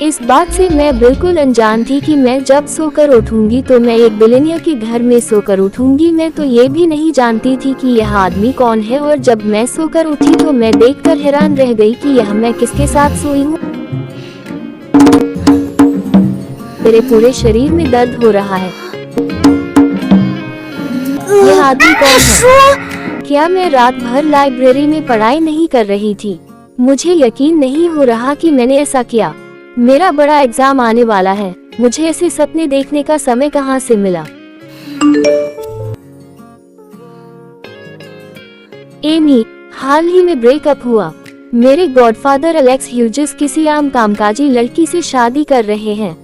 इस बात से मैं बिल्कुल अनजान थी कि मैं जब सोकर उठूंगी तो मैं एक बिलियनियर के घर में सोकर उठूंगी। मैं तो ये भी नहीं जानती थी कि यह आदमी कौन है, और जब मैं सोकर उठी तो मैं देखकर हैरान रह गई कि यह मैं किसके साथ सोई हूँ। मेरे पूरे शरीर में दर्द हो रहा है। यह आदमी कौन है? क्या मैं रात भर लाइब्रेरी में पढ़ाई नहीं कर रही थी? मुझे यकीन नहीं हो रहा कि मैंने ऐसा किया। मेरा बड़ा एग्जाम आने वाला है, मुझे ऐसे सपने देखने का समय कहां से मिला? एमी, हाल ही में ब्रेकअप हुआ। मेरे गॉडफादर एलेक्स ह्यूजेस किसी आम कामकाजी लड़की से शादी कर रहे हैं।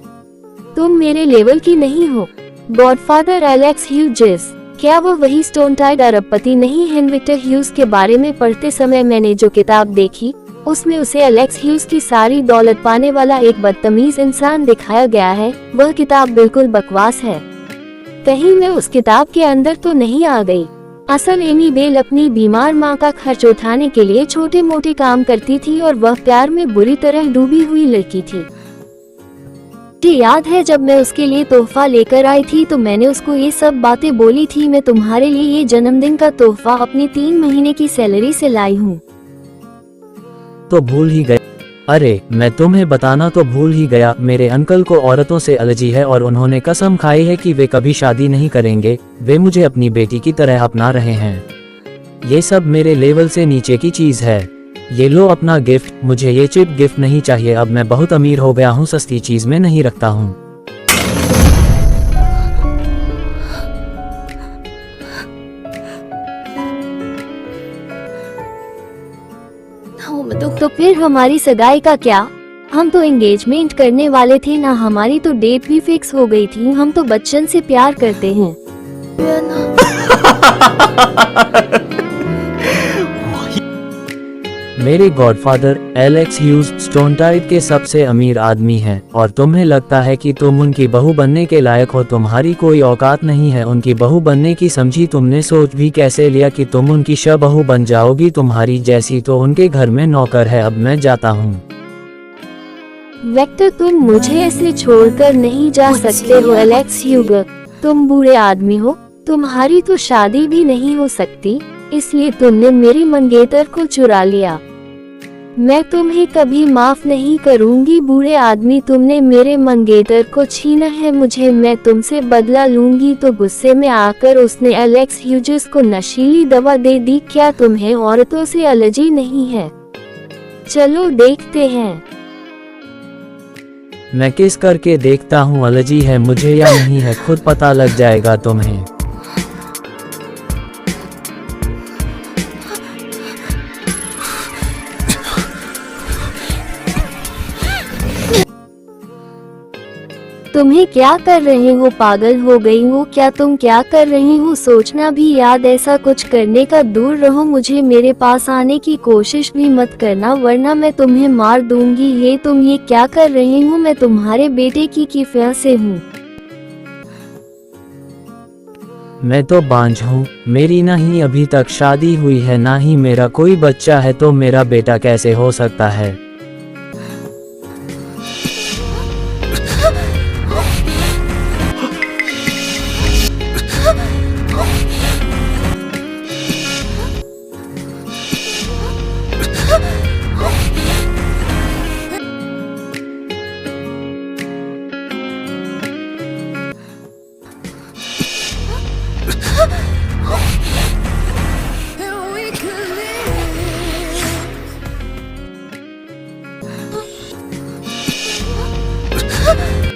तुम मेरे लेवल की नहीं हो। गॉडफादर एलेक्स ह्यूजेस, क्या वो वही स्टोन टाइड अरबपति नहीं है? विक्टर ह्यूज के बारे में पढ़ते समय मैंने जो किताब देखी उसमें उसे एलेक्स ह्यूज की सारी दौलत पाने वाला एक बदतमीज इंसान दिखाया गया है। वह किताब बिल्कुल बकवास है। कहीं मैं उस किताब के अंदर तो नहीं आ गई? असल एमी बेल अपनी बीमार माँ का खर्च उठाने के लिए छोटे मोटे काम करती थी और वह प्यार में बुरी तरह डूबी हुई लड़की थी। मुझे याद है जब मैं उसके लिए तोहफा लेकर आई थी तो मैंने उसको ये सब बातें बोली थी। मैं तुम्हारे लिए ये जन्मदिन का तोहफा अपनी 3 महीने की सैलरी से लाई हूँ। तो भूल ही गए। अरे मैं तुम्हें बताना तो भूल ही गया, मेरे अंकल को औरतों से एलर्जी है और उन्होंने कसम खाई है कि वे कभी शादी नहीं करेंगे। वे मुझे अपनी बेटी की तरह अपना रहे हैं। ये सब मेरे लेवल से नीचे की चीज है। ये लो अपना गिफ्ट। मुझे ये चिप गिफ्ट नहीं चाहिए। अब मैं बहुत अमीर हो गया हूँ, सस्ती चीज में नहीं रखता हूँ। तो फिर हमारी सगाई का क्या? हम तो एंगेजमेंट करने वाले थे ना, हमारी तो डेट भी फिक्स हो गई थी। हम तो बच्चन से प्यार करते हैं। मेरे गॉडफादर एलेक्स ह्यूज स्टोनटाइड के सबसे अमीर आदमी हैं और तुम्हें लगता है कि तुम उनकी बहू बनने के लायक हो। तुम्हारी कोई औकात नहीं है उनकी बहू बनने की। समझी? तुमने सोच भी कैसे लिया कि तुम उनकी बहू बन जाओगी? तुम्हारी जैसी तो उनके घर में नौकर है। अब मैं जाता हूँ। वेक्टर, तुम मुझे ऐसे छोड़कर नहीं जा सकते हो। एलेक्स ह्यूज, तुम बुरे आदमी हो। तुम्हारी तो शादी भी नहीं हो सकती, इसलिए तुमने मेरी मंगेतर को चुरा लिया। मैं तुम्हें कभी माफ नहीं करूंगी बुरे आदमी। तुमने मेरे मंगेतर को छीना है। मैं तुमसे बदला लूंगी। तो गुस्से में आकर उसने एलेक्स ह्यूजेस को नशीली दवा दे दी। क्या तुम्हें औरतों से एलर्जी नहीं है? चलो देखते हैं। मैं किस करके देखता हूँ एलर्जी है मुझे या नहीं है, खुद पता लग जाएगा तुम्हें। तुम्हें क्या कर रहे हो? पागल हो गई हो क्या तुम? क्या कर रही हो सोचना भी याद? ऐसा कुछ करने का दूर रहो। मुझे मेरे पास आने की कोशिश भी मत करना वरना मैं तुम्हें मार दूंगी। तुम ये क्या कर रही हो? मैं तुम्हारे बेटे की किफिया से हूँ। मैं तो बांझ हूँ। मेरी ना ही अभी तक शादी हुई है ना ही मेरा कोई बच्चा है, तो मेरा बेटा कैसे हो सकता है?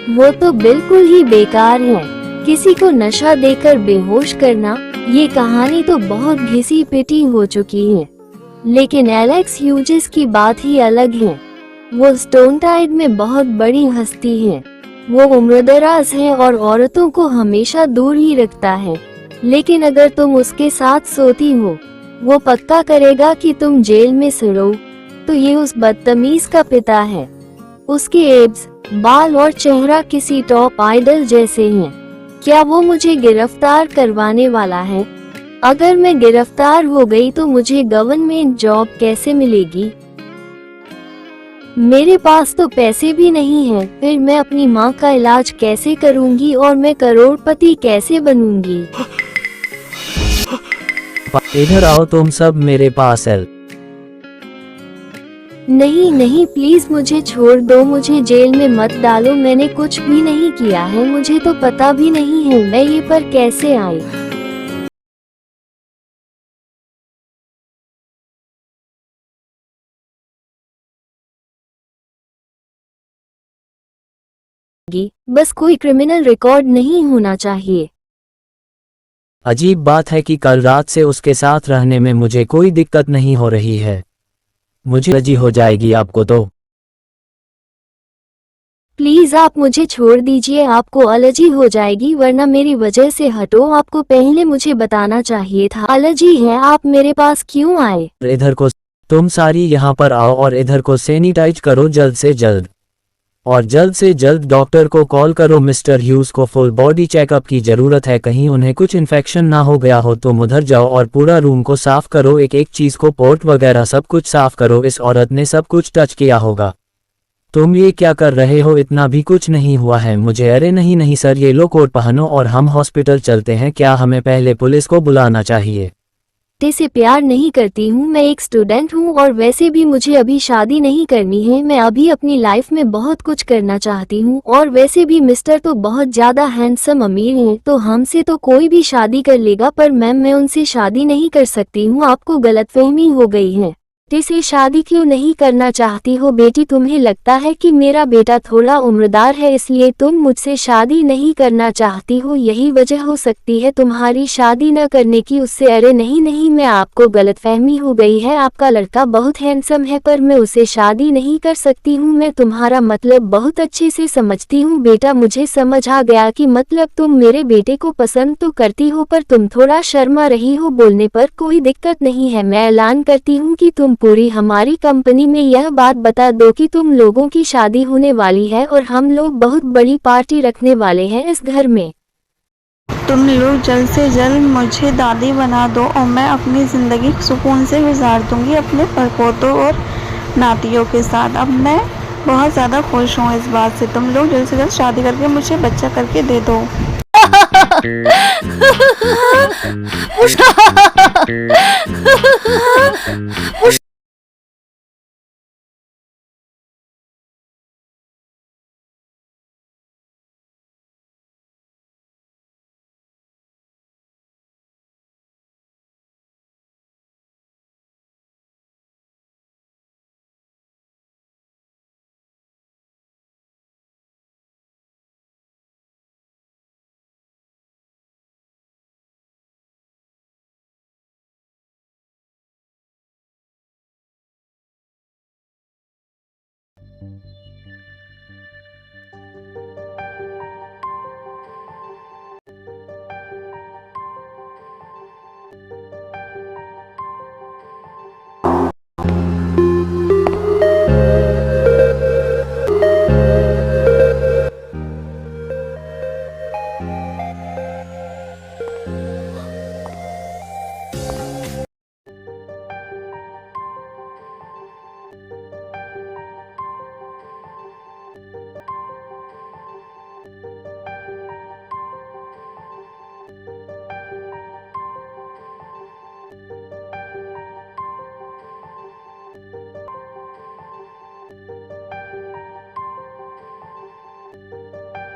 वो तो बिल्कुल ही बेकार है। किसी को नशा देकर बेहोश करना, ये कहानी तो बहुत घिसी पिटी हो चुकी है। लेकिन एलेक्स ह्यूजेस की बात ही अलग है। वो स्टोनटाइड में बहुत बड़ी हस्ती है। वो उम्रदराज है और औरतों को हमेशा दूर ही रखता है। लेकिन अगर तुम उसके साथ सोती हो, वो पक्का करेगा कि तुम जेल में सड़ो। तो ये उस बदतमीज का पिता है। उसके एब्स, बाल और चेहरा किसी टॉप आइडल जैसे हैं। क्या वो मुझे गिरफ्तार करवाने वाला है? अगर मैं गिरफ्तार हो गई तो मुझे गवर्नमेंट जॉब कैसे मिलेगी? मेरे पास तो पैसे भी नहीं हैं, फिर मैं अपनी माँ का इलाज कैसे करूँगी और मैं करोड़पति कैसे बनूंगी। इधर आओ तुम सब मेरे पास एल। नहीं नहीं, प्लीज मुझे छोड़ दो, मुझे जेल में मत डालो, मैंने कुछ भी नहीं किया है, मुझे तो पता भी नहीं है मैं ये पर कैसे आई। बस कोई क्रिमिनल रिकॉर्ड नहीं होना चाहिए। अजीब बात है कि कल रात से उसके साथ रहने में मुझे कोई दिक्कत नहीं हो रही है। मुझे एलर्जी हो जाएगी आपको तो। प्लीज आप मुझे छोड़ दीजिए, आपको एलर्जी हो जाएगी वरना मेरी वजह से हटो, आपको पहले मुझे बताना चाहिए था एलर्जी है, आप मेरे पास क्यों आए। इधर को तुम सारी यहाँ पर आओ और इधर को सैनिटाइज करो जल्द से जल्द। और जल्द से जल्द डॉक्टर को कॉल करो, मिस्टर ह्यूज को फुल बॉडी चेकअप की जरूरत है, कहीं उन्हें कुछ इन्फेक्शन ना हो गया हो। तुम उधर जाओ और पूरा रूम को साफ करो, एक एक चीज को पोर्ट वगैरह सब कुछ साफ करो, इस औरत ने सब कुछ टच किया होगा। तुम ये क्या कर रहे हो, इतना भी कुछ नहीं हुआ है मुझे। अरे नहीं नहीं सर, ये लो कोट पहनो और हम हॉस्पिटल चलते हैं, क्या हमें पहले पुलिस को बुलाना चाहिए। बेटे से प्यार नहीं करती हूँ, मैं एक स्टूडेंट हूँ और वैसे भी मुझे अभी शादी नहीं करनी है, मैं अभी अपनी लाइफ में बहुत कुछ करना चाहती हूँ और वैसे भी मिस्टर तो बहुत ज्यादा हैंडसम अमीर हैं, तो हमसे तो कोई भी शादी कर लेगा, पर मैम मैं उनसे शादी नहीं कर सकती हूँ, आपको गलतफहमी हो गई है। बेटे से शादी क्यों नहीं करना चाहती हो बेटी, तुम्हें लगता है कि मेरा बेटा थोड़ा उम्रदार है इसलिए तुम मुझसे शादी नहीं करना चाहती हो, यही वजह हो सकती है तुम्हारी शादी न करने की उससे। अरे नहीं नहीं, मैं आपको गलतफहमी हो गई है, आपका लड़का बहुत हैंडसम है पर मैं उसे शादी नहीं कर सकती हूँ, मैं तुम्हारा मतलब बहुत अच्छे से समझती हूँ बेटा, मुझे समझ आ गया कि मतलब तुम मेरे बेटे को पसंद तो करती हो पर तुम थोड़ा शर्मा रही हो बोलने पर, कोई दिक्कत नहीं है, मैं ऐलान करती हूँ कि तुम पूरी हमारी कंपनी में यह बात बता दो कि तुम लोगों की शादी होने वाली है और हम लोग बहुत बड़ी पार्टी रखने वाले हैं इस घर में। तुम लोग जल्द से जल्द मुझे दादी बना दो और मैं अपनी ज़िंदगी सुकून से गुजार दूंगी अपने परपोतों और नातियों के साथ। अब मैं बहुत ज़्यादा खुश हूँ इस बात से, तुम लोग जल्द से जल्द शादी करके मुझे बच्चा करके दे दो।